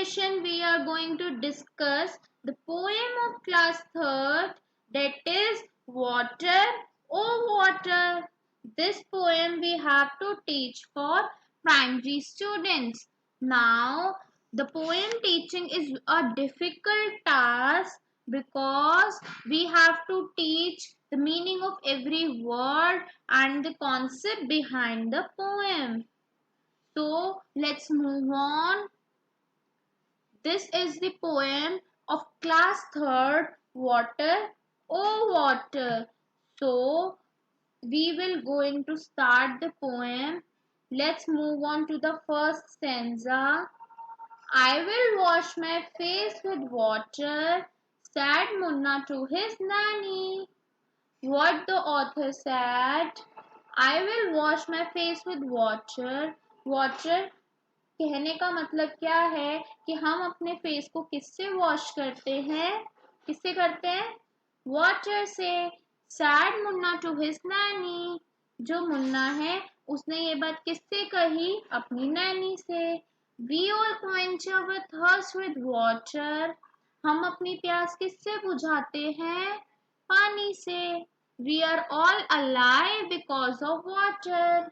session we are going to discuss the poem of class 3rd, that is Water, Oh Water. This poem we have to teach for primary students. Now the poem teaching is a difficult task because we have to teach the meaning of every word and the concept behind the poem. So let's move on. This is the poem of class 3rd, Water, Oh Water. So we will going to start the poem. Let's move on to the first stanza. I will wash my face with water, said Munna to his nanny. What the author said, I will wash my face with water. Water कहने का मतलब क्या है कि हम अपने face को किससे वॉश करते हैं, किससे करते हैं, वाटर से. Said Munna to his nanny, जो मुन्ना है उसने ये बात किससे कही, अपनी नैनी से. We all quench our thirst with water, हम अपनी प्यास किससे बुझाते हैं, पानी से. We are all alive because of water,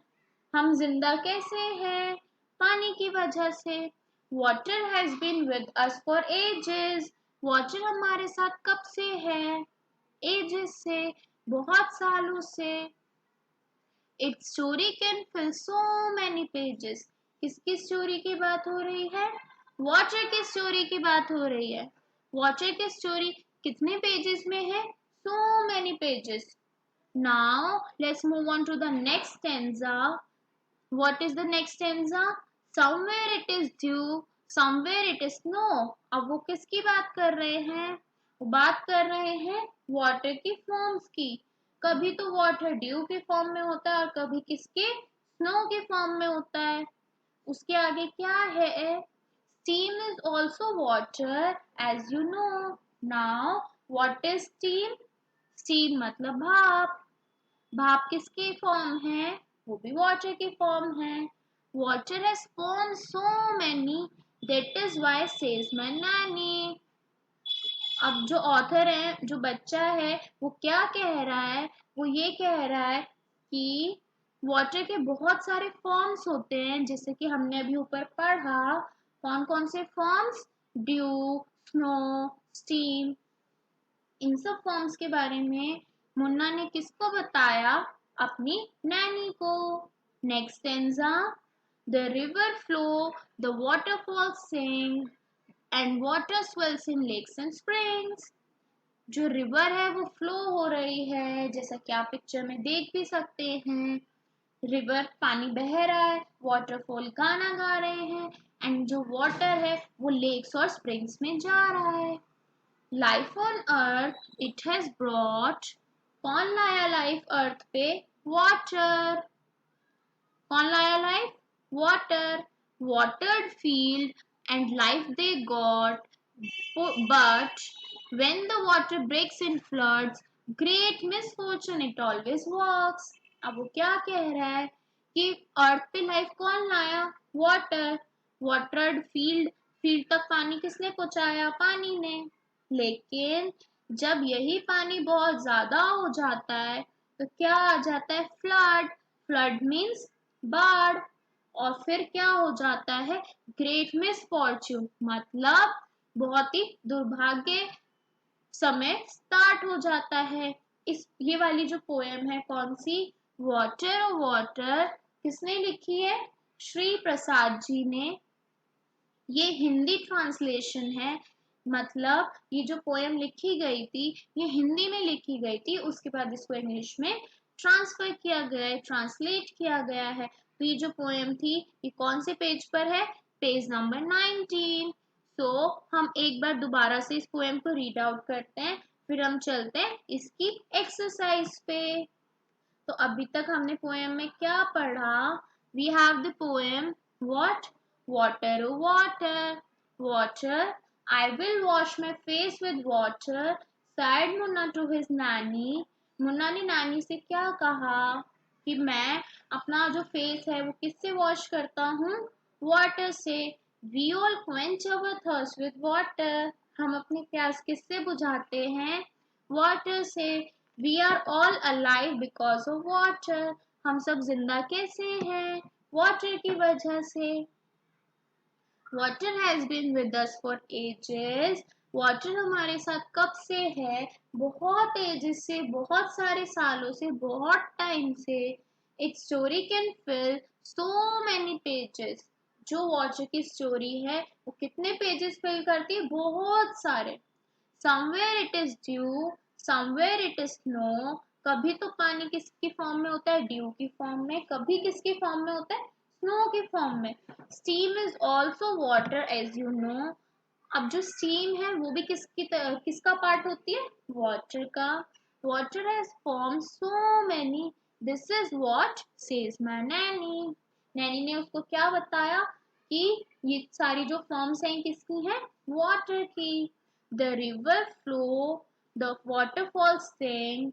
हम जिंदा कैसे हैं, पानी की वजह से. Water has been with us for ages, water हमारे साथ कब से है, एजेस से, बहुत सालों से. It's story can feel so many pages, किसकी स्टोरी की बात हो रही है, वाटर की स्टोरी की बात हो रही है. वाटर की स्टोरी कितने पेजेस में है, so many pages. Now let's move on to the next stanza. What is the next stanza? Somewhere it is dew, somewhere it is snow. अब वो किसकी बात कर रहे हैं, वो बात कर रहे हैं वाटर की फॉर्म्स की. कभी तो वाटर ड्यू के फॉर्म में होता है और कभी किसके, स्नो के फॉर्म में होता है. उसके आगे क्या है, steam is also water as you know. Now what is steam? steam मतलब भाप. भाप किसकी फॉर्म है, वो भी वाटर की फॉर्म है. Water has form so many, that is why says my nanny. अब जो ऑथर है, जो बच्चा है, वो क्या कह रहा है, वो ये कह रहा है कि वाटर के बहुत सारे फॉर्म्स होते हैं, जैसे कि हमने अभी ऊपर पढ़ा. कौन कौन से फॉर्म्स, ड्यू, स्नो, स्टीम. इन सब फॉर्म्स के बारे में मुन्ना ने किसको बताया, अपनी नैनी को. Next stanza. The river flow, the waterfalls sing and water swells in lakes and springs. जो रिवर है वो फ्लो हो रही है, जैसा कि आप पिक्चर में देख भी सकते हैं. रिवर पानी बह रहा है, वाटरफॉल गाना गा रहे हैं, एंड जो वाटर है वो लेक्स और स्प्रिंग्स में जा रहा है. Life on earth it has brought, कौन लाया लाइफ अर्थ पे, वाटर. कौन लाया life, water. Watered field and life they got, but when the water breaks in floods, great misfortune it always works. अब वो क्या कह रहा है कि अर्थ पे लाइफ कौन लाया, वाटर. वाटर्ड फील्ड, फील्ड तक पानी किसने पहुंचाया, पानी ने. लेकिन जब यही पानी बहुत ज्यादा हो जाता है तो क्या आ जाता है, फ्लड. फ्लड मीन्स बाढ़. और फिर क्या हो जाता है, ग्रेट मिसफॉर्च्यून, मतलब बहुत ही दुर्भाग्य समय स्टार्ट हो जाता है. इस ये वाली जो पोएम है कौन सी, वाटर और वाटर, किसने लिखी है, श्री प्रसाद जी ने. ये हिंदी ट्रांसलेशन है, मतलब ये जो पोएम लिखी गई थी ये हिंदी में लिखी गई थी, उसके बाद इसको इंग्लिश में ट्रांसफर किया गया है, ट्रांसलेट किया गया है. तो ये जो पोएम थी ये कौन से पेज पर है, पेज नंबर 19. तो हम एक बार दोबारा से इस पोएम को रीड आउट करते हैं, फिर हम चलते हैं इसकी एक्सरसाइज पे. तो अभी तक हमने पोएम में क्या पढ़ा, we have the poem what, water O water, water. I will wash my face with water, said Munna to his nanny. Munna ने नानी से क्या कहा कि मैं अपना जो फेस है वो किससे वॉश करता हूँ, वाटर से. We all quench our thirst with water. हम अपनी प्यास किससे बुझाते हैं? Water से. We are all alive because of water. हम सब जिंदा कैसे हैं? Water की वजह से. Water has been with us for ages. Water हमारे साथ कब से है? बहुत एजेस से, बहुत सारे सालों से, बहुत टाइम से. Its story can fill so many pages. जो वाटर की स्टोरी है वो कितने पेजेस फिल करती है? बहुत सारे. Somewhere it is dew, somewhere it is snow. कभी तो पानी किसकी फॉर्म में होता है? ड्यू की फॉर्म में. कभी किसकी फॉर्म में होता है? स्नो की फॉर्म में. Steam is also water as you know. अब जो steam है वो भी किसका पार्ट होती है? वाटर का. Water has formed so many. This is what says my nanny. Naini ने उसको क्या बताया कि ये सारी जो फॉर्म्स हैं किसकी हैं? वाटर की. The river flow, the waterfalls sing,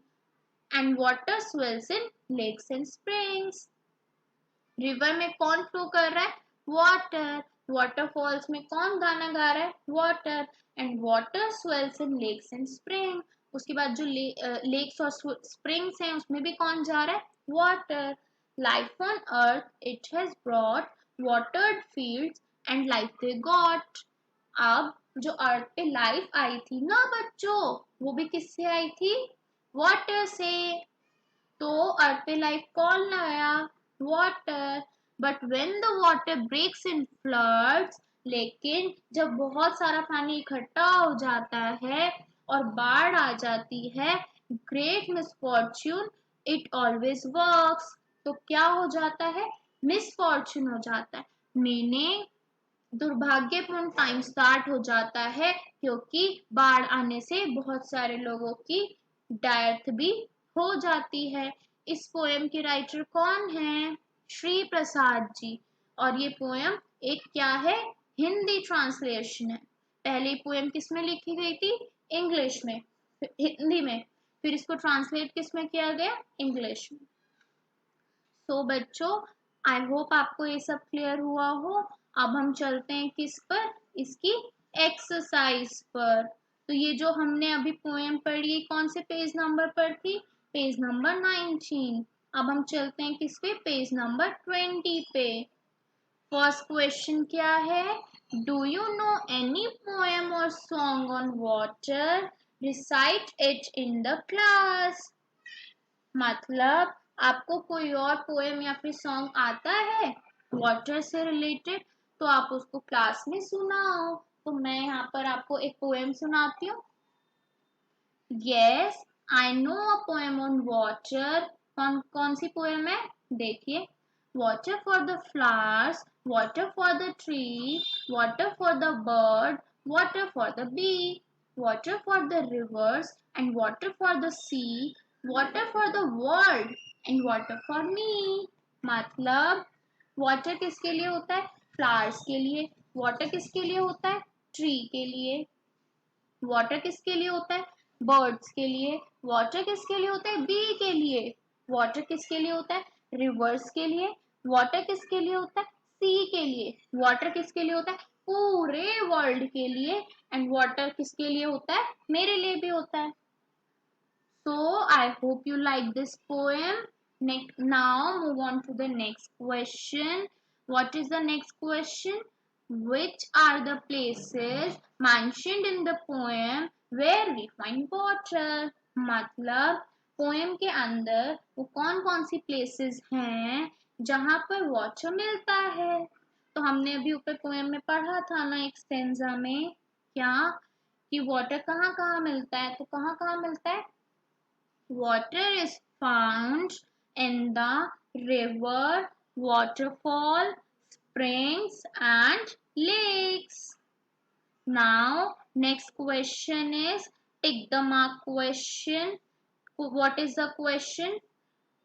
and water swells in lakes and springs. River में कौन फ्लो कर रहा है? वाटर. वाटरफॉल्स में कौन गाना गा रहा है? Water. And water swells in lakes and spring. उसके बाद जो लेक्स और स्प्रिंग्स हैं उसमें भी कौन जा रहा है? Water. Life on earth it has brought watered fields and life they got. अब जो अर्थ पे लाइफ आई थी ना बच्चों, वो भी किससे आई थी? वाटर से. तो अर्थ पे लाइफ कौन लाया? Water. But when the water breaks in floods, लेकिन जब बहुत सारा पानी इकट्ठा हो जाता है और बाढ़ आ जाती है, great misfortune it always works. तो क्या हो जाता है? मिसफॉर्च्यून हो जाता है. मीनिंग दुर्भाग्यपूर्ण टाइम स्टार्ट हो जाता है, क्योंकि बाढ़ आने से बहुत सारे लोगों की डेथ भी हो जाती है. इस पोएम के राइटर कौन है? श्री प्रसाद जी. और ये पोएम एक क्या है? हिंदी ट्रांसलेशन है. पहले पोएम किस में लिखी गई थी? इंग्लिश में, हिंदी में. फिर इसको ट्रांसलेट किस में किया गया? इंग्लिश में. तो बच्चों आई होप आपको ये सब क्लियर हुआ हो. अब हम चलते हैं किस पर? इसकी एक्सरसाइज पर. तो ये जो हमने अभी पोएम पढ़ी कौन से पेज नंबर पर थी? Page number 19. अब हम चलते हैं किस पे? पेज नंबर 20 पे. फर्स्ट क्वेश्चन क्या है? Do you know any poem और song on water? Recite it in the class. मतलब आपको कोई और पोएम या फिर सॉन्ग आता है वाटर से रिलेटेड, तो आप उसको क्लास में सुनाओ. तो मैं यहाँ पर आपको एक पोएम सुनाती हूँ. Yes I know a poem on water. कौन सी पोएम है? देखिए. Water for the flowers, water for the tree, water for the bird, water for the bee, water for the rivers, and water for the sea, water for the world, and water for me. मतलब water किसके लिए होता है? Flowers के लिए. water किसके लिए होता है? ट्री के लिए. water किसके लिए होता है? बर्ड्स के लिए. water किसके लिए होता है? बी के लिए. water किसके लिए होता है? रिवर्स के लिए. water किसके लिए होता है? सी के लिए. water किसके लिए होता है? पूरे वर्ल्ड के लिए. एंड वाटर किसके लिए होता है? मेरे लिए भी होता है. So I hope you like this poem. Now move on to the next question. What is the next question? Which are the places mentioned in the poem where we find water? मतलब poem के अंदर वो कौन कौन सी places हैं जहां पर water मिलता है. तो हमने अभी ऊपर पोएम में पढ़ा था ना एक स्टेंजा में, क्या कि वाटर कहाँ कहाँ मिलता है. तो कहाँ कहाँ मिलता है? Water is found in the river, waterfall, springs and lakes. Now, next question is tick the mark question. What is the question?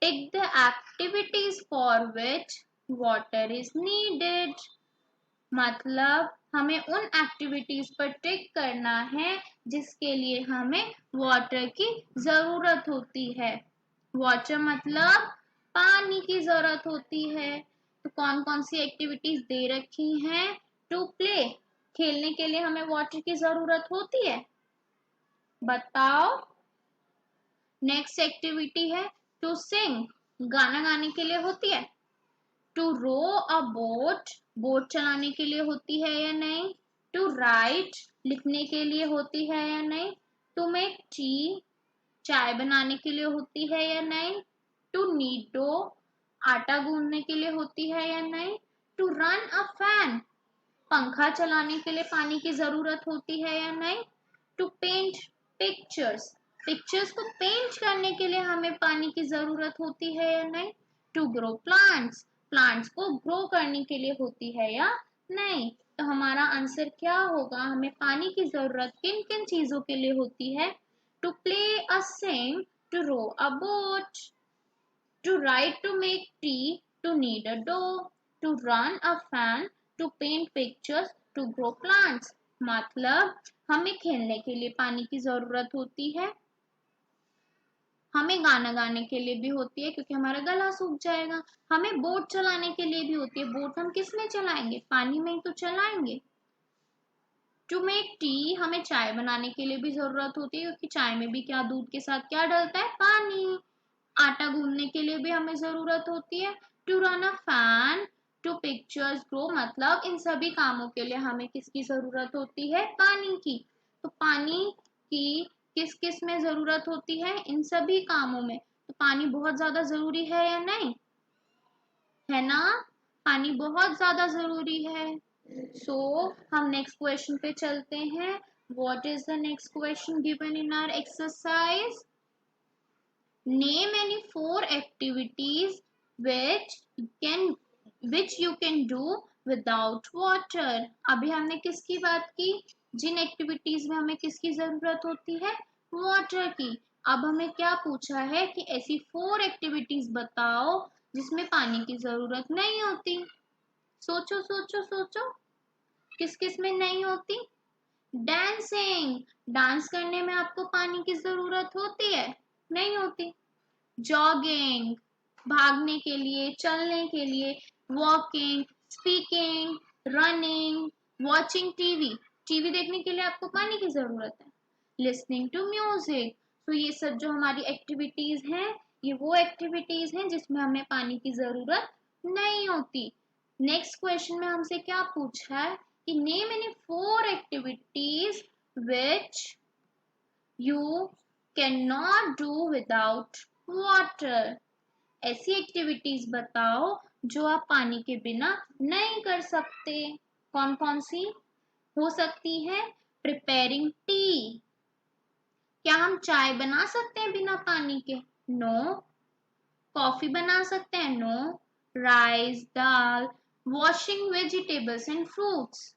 Tick the activities for which water is needed. मतलब हमें उन एक्टिविटीज पर टिक करना है जिसके लिए हमें water की जरूरत होती है. वाटर मतलब पानी की जरूरत होती है. तो कौन कौन सी एक्टिविटीज दे रखी हैं? टू प्ले, खेलने के लिए हमें वाटर की जरूरत होती है? बताओ। नेक्स्ट एक्टिविटी है टू सिंग, गाना गाने के लिए होती है? To row a boat, boat चलाने के लिए होती है या नहीं? टू राइट, लिखने के लिए होती है या नहीं? टू मेक टी, चाय बनाने के लिए होती है या नहीं? टू नीड डो, आटा गूंदने के लिए होती है या नहीं? टू रन अ फैन, पंखा चलाने के लिए पानी की जरूरत होती है या नहीं? टू पेंट पिक्चर्स, पिक्चर्स को पेंट करने के लिए हमें पानी की जरूरत होती है या नहीं? टू ग्रो प्लांट्स, प्लांट्स को ग्रो करने के लिए होती है या नहीं? तो हमारा आंसर क्या होगा? हमें पानी की जरूरत किन किन चीजों के लिए होती है? To play a sing, to row a boat, to write, to make tea, to knead a dough, to run a fan, to paint pictures, to grow plants. मतलब हमें खेलने के लिए पानी की जरूरत होती है, हमें गाना गाने के लिए भी होती है क्योंकि हमारा गला सूख जाएगा, हमें बोट चलाने के लिए भी होती है। बोट हम किस में चलाएंगे? पानी में ही तो चलाएंगे। टू मेक टी, हमें चाय बनाने के लिए भी जरूरत होती है क्योंकि चाय में भी क्या दूध के साथ क्या डलता है? पानी। आटा गूंदने के लिए भी हमें जरूरत होती है। To run a fan, to pictures grow, मतलब इन सभी कामों के लिए हमें किसकी जरूरत होती है? पानी की। तो पानी की किस किस में जरूरत होती है? इन सभी कामों में। तो पानी बहुत ज्यादा जरूरी है या नहीं? है ना? पानी बहुत ज्यादा जरूरी है। सो हम नेक्स्ट क्वेश्चन पे चलते हैं। What is the next question given in our exercise? Name any 4 activities which you can do without water. अभी हमने किसकी बात की? जिन एक्टिविटीज में हमें किसकी जरूरत होती है? वाटर की। अब हमें क्या पूछा है कि ऐसी 4 एक्टिविटीज बताओ जिसमें पानी की जरूरत नहीं होती। सोचो सोचो सोचो, किस किस में नहीं होती? डांसिंग, डांस करने में आपको पानी की जरूरत होती है? नहीं होती। जॉगिंग, भागने के लिए, चलने के लिए। Walking, speaking, running, watching TV, TV देखने के लिए आपको पानी की जरूरत है। लिसनिंग टू म्यूजिक, तो ये सब जो हमारी एक्टिविटीज हैं, ये वो एक्टिविटीज हैं जिसमें हमें पानी की जरूरत नहीं होती। नेक्स्ट क्वेश्चन में हमसे क्या पूछा है कि name any 4 activities which you can not do without water. ऐसी एक्टिविटीज बताओ जो आप पानी के बिना नहीं कर सकते। कौन कौन सी हो सकती है? प्रिपेयरिंग टी, क्या हम चाय बना सकते हैं बिना पानी के? नो। कॉफी बना सकते हैं? नो। राइस, दाल। Washing vegetables and fruits,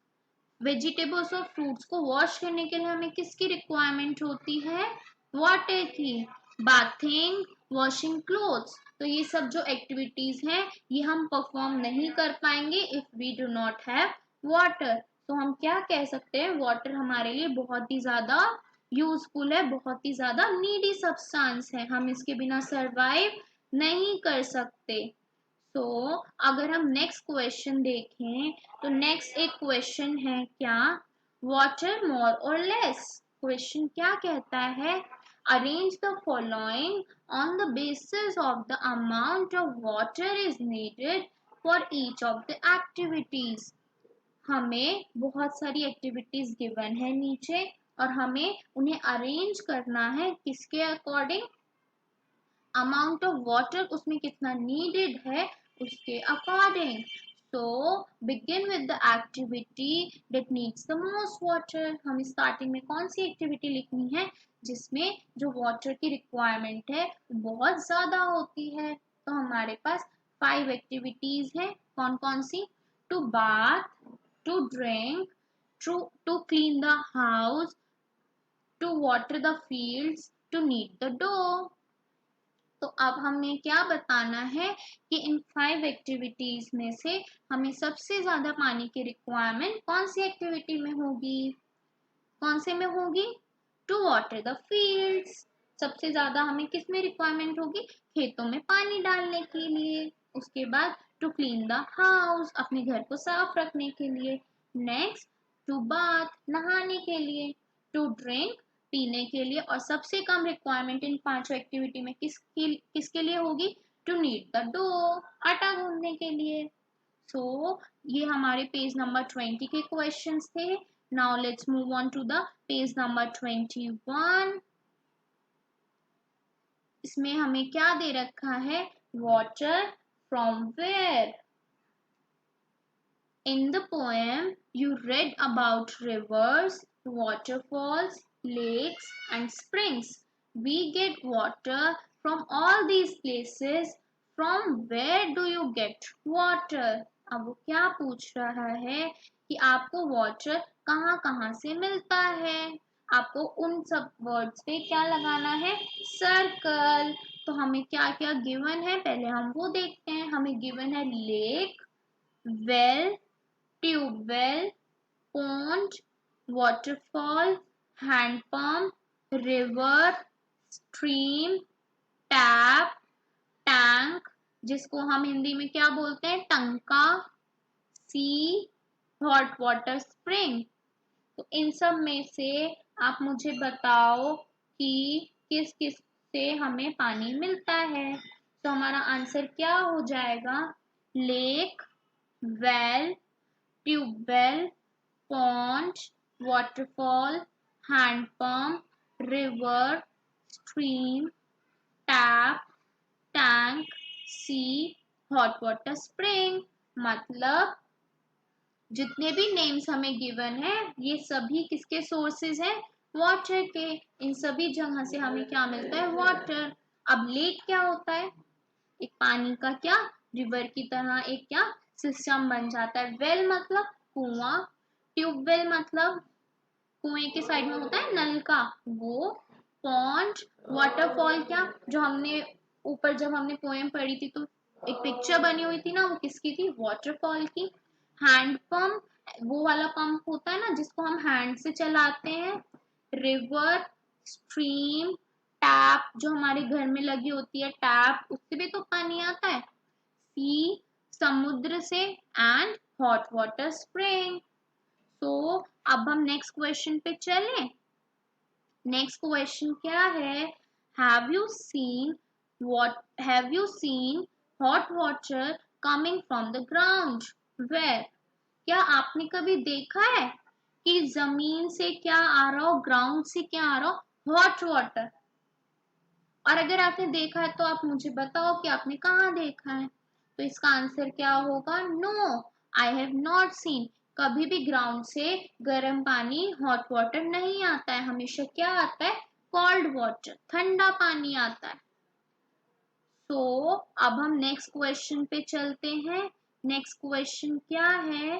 vegetables और फ्रूट्स को वॉश करने के लिए हमें किसकी रिक्वायरमेंट होती है? वाटर की। बाथिंग, वॉशिंग क्लोथ्स, तो ये सब जो एक्टिविटीज हैं ये हम परफॉर्म नहीं कर पाएंगे if we do not have water. तो हम क्या कह सकते हैं? वाटर हमारे लिए बहुत ही ज्यादा यूजफुल है, बहुत ही ज्यादा नीडी सब्सटेंस है, हम इसके बिना सरवाइव नहीं कर सकते। तो अगर हम नेक्स्ट क्वेश्चन देखें तो नेक्स्ट एक क्वेश्चन है क्या? वाटर मोर और लेस। क्वेश्चन क्या कहता है? Arrange the following on the basis of the amount of water is needed for each of the activities. हमें बहुत सारी एक्टिविटीज गिवन है नीचे और हमें उन्हें अरेंज करना है किसके अकॉर्डिंग? अमाउंट ऑफ वाटर उसमें कितना नीडेड है उसके according. So begin with the activity that needs the most water. हमें स्टार्टिंग में कौन सी एक्टिविटी लिखनी है जिसमें जो वाटर की रिक्वायरमेंट है बहुत ज्यादा होती है? तो हमारे पास 5 एक्टिविटीज है। कौन कौन सी? To bath, to drink, to clean the house, to water the fields, to knead the dough. तो अब हमें क्या बताना है कि इन 5 एक्टिविटीज में से हमें सबसे ज्यादा पानी की रिक्वायरमेंट कौन सी एक्टिविटी में होगी? कौन से में होगी? To water the fields. सबसे ज्यादा हमें किस में रिक्वायरमेंट होगी? खेतों में पानी डालने के लिए। उसके बाद टू क्लीन द हाउस, अपने घर को साफ रखने के लिए। नेक्स्ट टू बाथ, नहाने के लिए, टू ड्रिंक, पीने के लिए, और सबसे कम रिक्वायरमेंट इन पांचों एक्टिविटी में किसके लिए होगी? टू नीड द डो, आटा गूंदने के लिए। सो ये हमारे पेज नंबर 20 के क्वेश्चंस थे। Now let's move on to the page number 21। इसमें हमें क्या दे रखा है? Water from where? In the poem, you read about rivers, waterfalls, lakes, and springs. We get water from all these places. From where do you get water? अब वो क्या पूछ रहा है कि आपको वाटर कहाँ कहाँ से मिलता है। आपको उन सब वर्ड्स पे क्या लगाना है? सर्कल। तो हमें क्या क्या गिवन है पहले हम वो देखते हैं। हमें गिवन है lake, well, tubewell, pond, waterfall, hand pump, river, stream, tap, tank, जिसको हम हिंदी में क्या बोलते हैं? टंका, सी, हॉट वाटर स्प्रिंग। तो इन सब में से आप मुझे बताओ कि किस किस से हमें पानी मिलता है। तो हमारा आंसर क्या हो जाएगा? Lake, well, tubewell, pond, waterfall, hand pump, river, stream, tap, tank, sea, hot water spring। मतलब जितने भी नेम्स हमें गिवन है ये सभी किसके सोर्सेज हैं? वाटर के। इन सभी जगह से हमें क्या मिलता है? वाटर। अब लेक क्या होता है? एक पानी का क्या? रिवर की तरह एक क्या? सिस्टम बन जाता है। वेल मतलब कुआं, ट्यूबवेल मतलब कुएं के साइड में होता है नल का वो, पॉन्ड, वाटरफॉल क्या? जो हमने ऊपर जब हमने पोएम पढ़ी थी तो एक पिक्चर बनी हुई थी ना, वो किसकी थी? वाटरफॉल की। हैंड पंप, वो वाला पंप होता है ना जिसको हम हैंड से चलाते हैं। रिवर, स्ट्रीम, टैप जो हमारे घर में लगी होती है टैप, उससे भी तो पानी आता है। सी, समुद्र से, एंड हॉट वाटर स्प्रिंग। तो अब हम नेक्स्ट क्वेश्चन पे चलें। नेक्स्ट क्वेश्चन क्या है? Have you seen hot water coming from the ground? Where? क्या आपने कभी देखा है कि जमीन से क्या आ रहा हो, ग्राउंड से क्या आ रहा हो? Hot water. और अगर आपने देखा है तो आप मुझे बताओ कि आपने कहाँ देखा है। तो इसका आंसर क्या होगा? No, I have not seen. कभी भी ग्राउंड से गर्म पानी हॉट वाटर नहीं आता है, हमेशा क्या आता है? कोल्ड वाटर, ठंडा पानी आता है। तो अब हम नेक्स्ट क्वेश्चन पे चलते हैं। नेक्स्ट क्वेश्चन क्या है?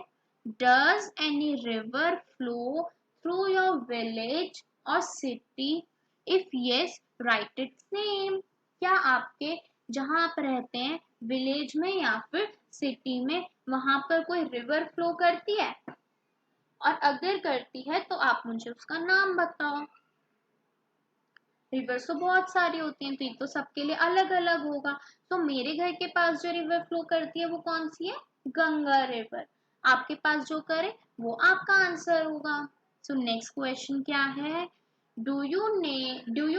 Does any river flow through your village और city? If yes, write its name. क्या आपके जहां आप रहते हैं विलेज में या फिर सिटी में वहां पर कोई रिवर फ्लो करती है? और अगर करती है तो आप मुझे उसका नाम बताओ। रिवर्स तो बहुत सारी होती हैं तो ये तो सबके लिए अलग अलग होगा। तो मेरे घर के पास जो रिवर फ्लो करती है वो कौन सी है? गंगा रिवर। आपके पास जो करे वो आपका आंसर होगा। सो नेक्स्ट क्वेश्चन क्या है? Do you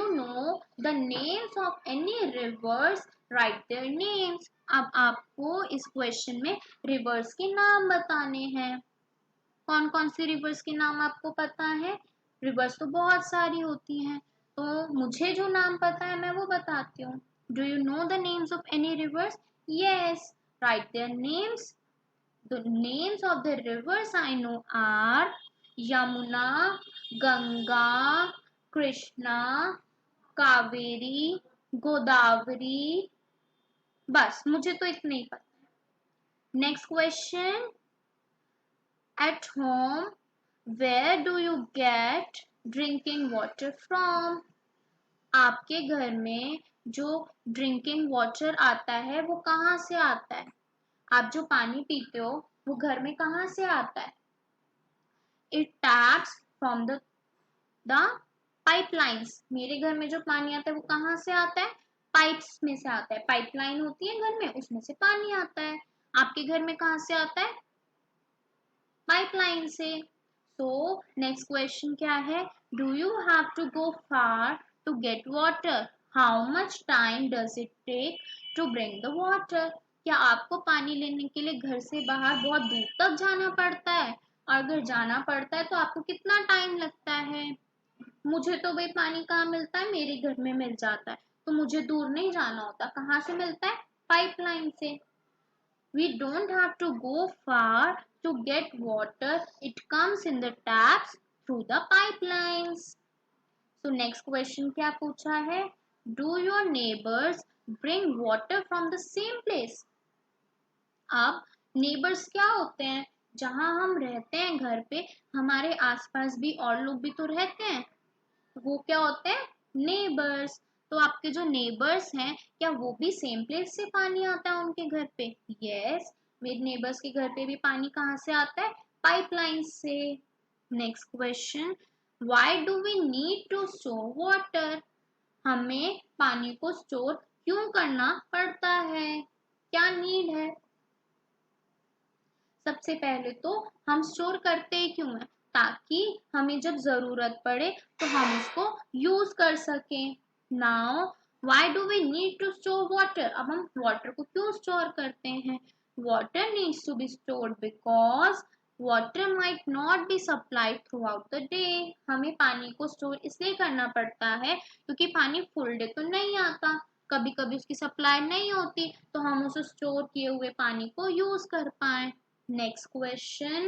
know the names of any reverse? Right there names. अब आपको इस क्वेश्चन में रिवर्स के नाम बताने हैं। कौन कौन सी रिवर्स के नाम आपको पता है? रिवर्स तो बहुत सारी होती हैं, तो मुझे जो नाम पता है मैं वो बताती हूँ। Do you know the names of any rivers? Yes, right there names. The names of the rivers I know are Yamuna, Ganga, Krishna, Kaveri, Godavari. बस मुझे तो इतने ही पता है। Next question. At home, where do you get drinking water from? आपके घर में जो ड्रिंकिंग वाटर आता है वो कहाँ से आता है? आप जो पानी पीते हो वो घर में कहाँ से आता है? It taps from the pipelines. मेरे घर में जो पानी आता है वो कहाँ से आता है? पाइप्स में से आता है। पाइपलाइन होती है घर में, उसमें से पानी आता है। आपके घर में कहाँ से आता है? पाइपलाइन से। सो नेक्स्ट क्वेश्चन क्या है, do you have to go far to get water, how much time does it take to bring the water. क्या आपको पानी लेने के लिए घर से बाहर बहुत दूर तक जाना पड़ता है, और अगर जाना पड़ता है तो आपको कितना टाइम लगता है। मुझे तो भाई पानी कहाँ मिलता है, मेरे घर में मिल जाता है, तो मुझे दूर नहीं जाना होता। कहाँ से मिलता है, पाइपलाइन से। We don't have to go far to get water. It comes in the taps through the pipelines. So next question क्या पूछा है, Do your neighbors bring water from the same place? अब नेबर्स क्या होते हैं, जहाँ हम रहते हैं घर पे, हमारे आसपास भी और लोग भी तो रहते हैं, वो क्या होते हैं, नेबर्स। तो आपके जो नेबर्स हैं, क्या वो भी सेम प्लेस से पानी आता है उनके घर पे। यस, मेरे नेबर्स के घर पे भी पानी कहाँ से आता है, पाइपलाइन से। Next question, why do we need to store water, हमें पानी को स्टोर क्यों करना पड़ता है, क्या नीड है। सबसे पहले तो हम स्टोर करते ही क्यों हैं, ताकि हमें जब जरूरत पड़े तो हम उसको यूज कर सकें। Now why do we need to store water, अब हम वाटर को क्यों स्टोर करते हैं। Water needs to be stored because water might not be supplied throughout the day, हमें पानी को स्टोर इसलिए करना पड़ता है क्योंकि पानी फुल डे तो नहीं आता, कभी कभी उसकी सप्लाई नहीं होती, तो हम उसे स्टोर किए हुए पानी को यूज कर पाए। Next question,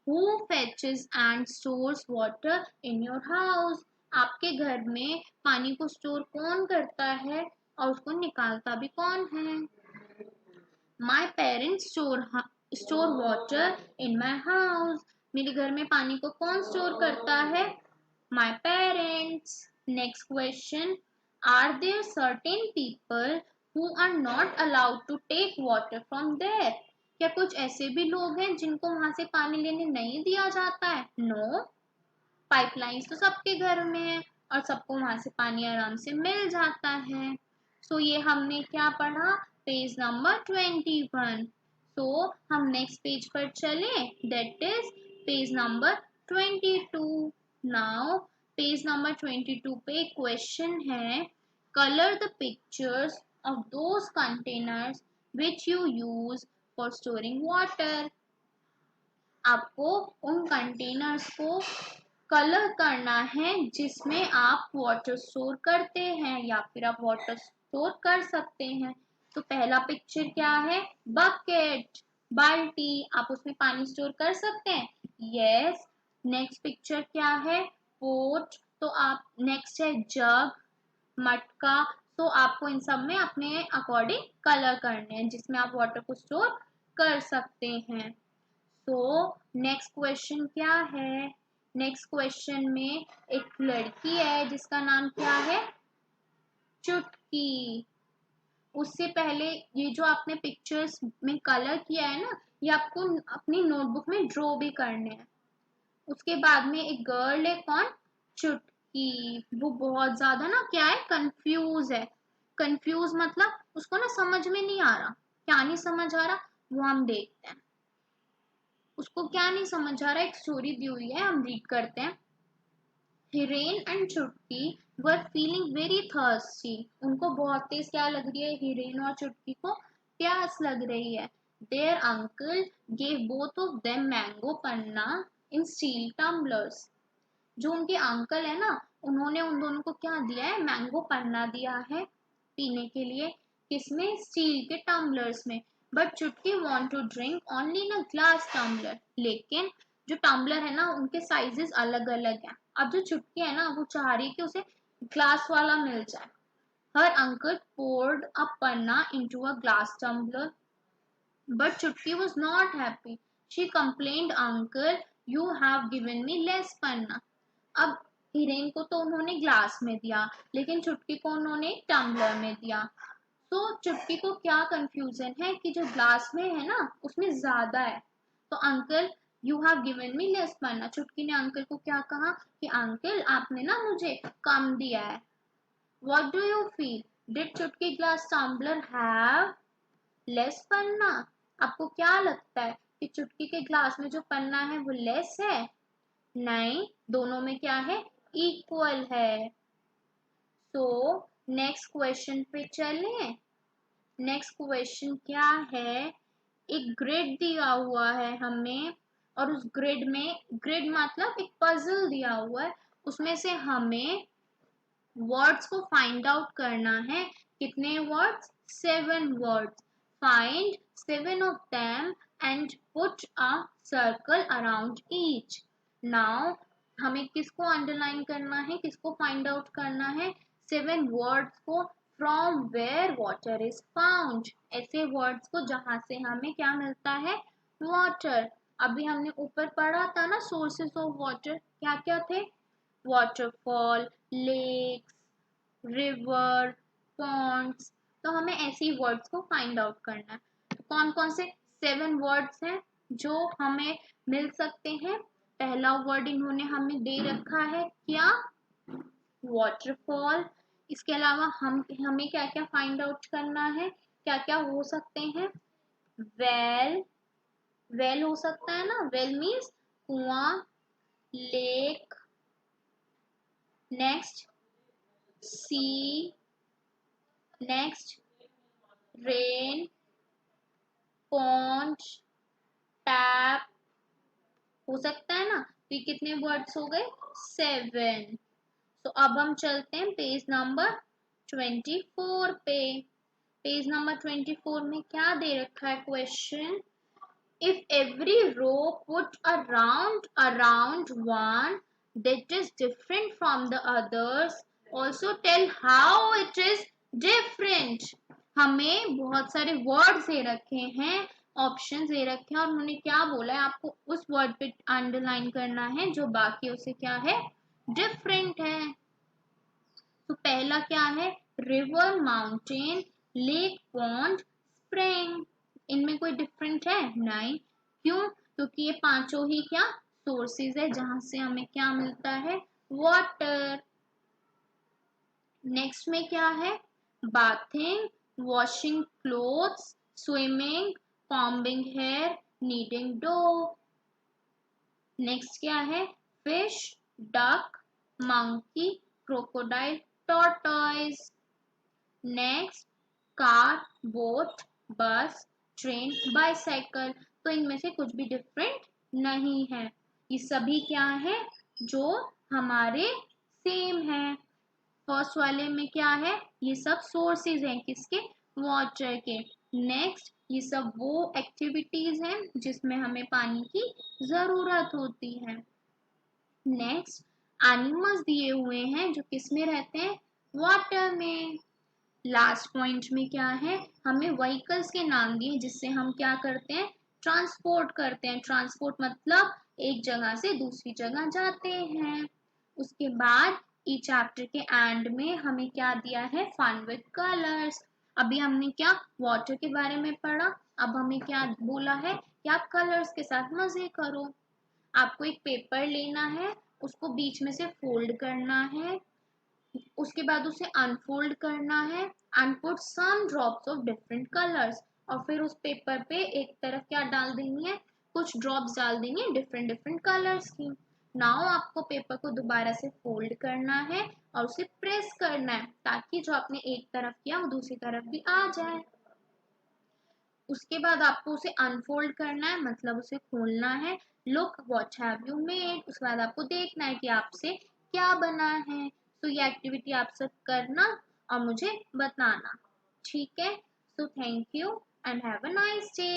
who fetches and stores water in your house? आपके घर में पानी को स्टोर कौन करता है और उसको निकालता भी कौन है। My parents store water in my house. मेरे घर में पानी को कौन स्टोर करता है, my parents. Next question, are there certain people who are not allowed to take water from there? क्या कुछ ऐसे भी लोग हैं जिनको वहां से पानी लेने नहीं दिया जाता है। नो, पाइपलाइंस तो सबके घर में है और सबको वहां से पानी आराम से मिल जाता है। सो ये हमने क्या पढ़ा, पेज नंबर 21। सो हम नेक्स्ट पेज पर चले, that is page number 22। Now page number 22 पे क्वेश्चन है, colour the pictures of those containers which you use for storing water. आपको उन कंटेनर्स को कलर करना है जिसमें आप वाटर स्टोर करते हैं या फिर आप वाटर स्टोर कर सकते हैं। तो पहला पिक्चर क्या है, बकेट, बाल्टी, आप उसमें पानी स्टोर कर सकते हैं। यस। नेक्स्ट पिक्चर क्या है, पोट, तो आप, नेक्स्ट है जग, मटका, तो आपको इन सब में अपने अकॉर्डिंग कलर करने हैं जिसमें आप वाटर को स्टोर कर सकते हैं। तो नेक्स्ट क्वेश्चन क्या है, नेक्स्ट क्वेश्चन में एक लड़की है जिसका नाम क्या है, चुटकी। उससे पहले ये जो आपने पिक्चर्स में कलर किया है ना, ये आपको अपनी नोटबुक में ड्रॉ भी करने हैं। उसके बाद में एक गर्ल है, कौन, चुटकी। वो बहुत ज्यादा ना क्या है, कंफ्यूज है। कंफ्यूज मतलब उसको ना समझ में नहीं आ रहा, क्या नहीं समझ आ रहा, वो हम देखते हैं। उसको क्या नहीं समझ आ रहा, एक स्टोरी दी हुई है, हम रीड करते हैं। हिरेन एंड चुटकी वर फीलिंग वेरी थर्स्टी, उनको बहुत तेज क्या लग रही है, हिरेन और चुटकी को प्यास लग रही है। There uncle gave both of them mango panna in steel tumblers, जो उनके अंकल है ना, उन्होंने उन दोनों को क्या दिया है, मैंगो पन्ना दिया है पीने के लिए, किसमें, स्टील के टम्बलर्स में। But Chutki want to drink only in a glass tumbler, लेकिन जो टम्बलर है ना उनके साइजेस अलग अलग हैं। अब जो चुटकी है ना वो चाह रही है कि उसे ग्लास वाला मिल जाए। हर uncle poured a panna into a glass tumbler, but Chutki was not happy. She complained, Uncle, you have given me less panna. अब हिरेन को तो उन्होंने ग्लास में दिया, लेकिन चुटकी को उन्होंने टम्बलर में दिया। तो चुटकी को क्या कंफ्यूजन है कि जो ग्लास में है ना उसमें ज्यादा है, तो uncle you have given me less पन्ना, चुटकी ने अंकल को क्या कहा कि अंकल आपने ना मुझे कम दिया है। What do you feel, did चुटकी ग्लास टम्बलर हैव लेस पन्ना, आपको क्या लगता है कि चुटकी के ग्लास में जो पन्ना है वो लेस है? नहीं, दोनों में क्या है? इक्वल है। तो नेक्स्ट क्वेश्चन पे चलें। नेक्स्ट क्वेश्चन क्या है? एक ग्रिड दिया हुआ है हमें और उस ग्रिड मतलब एक पजल दिया हुआ है, उसमें से हमें वर्ड्स को फाइंड आउट करना है। कितने words? 7 words. Find 7 of them and put a circle around each. Now हमें किसको अंडरलाइन करना है, किसको फाइंड आउट करना है? 7 वर्ड्स को from where water is found, ऐसे वर्ड्स को जहां से हमें क्या मिलता है? वाटर। अभी हमने ऊपर पढ़ा था ना सोर्सेस ऑफ वाटर, क्या क्या थे? Waterfall, lakes, river, ponds. तो हमें ऐसी वर्ड्स को फाइंड आउट करना है। तो कौन कौन से 7 वर्ड्स हैं जो हमें मिल सकते हैं? पहला वर्ड इन्होंने हमें दे रखा है, क्या? वाटरफॉल। इसके अलावा हमें क्या क्या फाइंड आउट करना है? क्या क्या हो सकते हैं? वेल, वेल हो सकता है ना, वेल मीन्स कुआं, लेक, नेक्स्ट सी, नेक्स्ट रेन, पॉन्ड, टैप हो सकता है ना। तो ये कितने वर्ड्स हो गए? 7। तो अब हम चलते हैं पेज नंबर 24 पे। पेज नंबर 24 में क्या दे रखा है question? If every row put around one that is different from the others, also tell how it is different. हमें बहुत सारे वर्ड्स दे रखे हैं, ऑप्शन दे रखे हैं और उन्होंने क्या बोला है? आपको उस वर्ड पे अंडरलाइन करना है जो बाकियों से क्या है? डिफरेंट है। तो पहला क्या है? River, mountain, lake, pond, spring. इनमें कोई डिफरेंट है? नहीं। क्यों? क्योंकि ये पांचों ही क्या? सोर्सेज है जहां से हमें क्या मिलता है? वाटर। नेक्स्ट में क्या है? Bathing, washing clothes, swimming, combing hair, kneading dough. Next क्या है? Fish, duck, monkey, crocodile, tortoise. Next car, boat, bus, train, bicycle. तो इनमें से कुछ भी डिफरेंट नहीं है, ये सभी क्या है? जो हमारे सेम है। फर्स्ट वाले में क्या है? ये सब सोर्सेज हैं, किसके? वाटर के। नेक्स्ट ये सब वो एक्टिविटीज हैं जिसमें हमें पानी की जरूरत होती है। नेक्स्ट एनिमल्स दिए हुए हैं जो किस में रहते हैं? वाटर में। लास्ट पॉइंट में क्या है? हमें व्हीकल्स के नाम दिए जिससे हम क्या करते हैं? ट्रांसपोर्ट करते हैं। ट्रांसपोर्ट मतलब एक जगह से दूसरी जगह जाते हैं। उसके बाद ई चैप्टर के एंड में हमें क्या दिया है? Fun with colours. अभी हमने क्या वाटर के बारे में पढ़ा, अब हमें क्या बोला है कि आप कलर्स के साथ मजे करो। आपको एक पेपर लेना है, उसको बीच में से फोल्ड करना है, उसके बाद उसे अनफोल्ड करना है and put some drops of different colours. और फिर उस पेपर पे एक तरफ क्या डाल देनी है? कुछ ड्रॉप्स डाल देनी है डिफरेंट डिफरेंट कलर्स की। नाउ आपको पेपर को दोबारा से फोल्ड करना है और उसे प्रेस करना है ताकि जो आपने एक तरफ किया वो दूसरी तरफ भी आ जाए। उसके बाद आपको उसे अनफोल्ड करना है, मतलब उसे खोलना है। Look what have you made. उसके बाद आपको देखना है कि आपसे क्या बना है। तो ये एक्टिविटी आप सब करना और मुझे बताना, ठीक है? So thank you and have a nice day.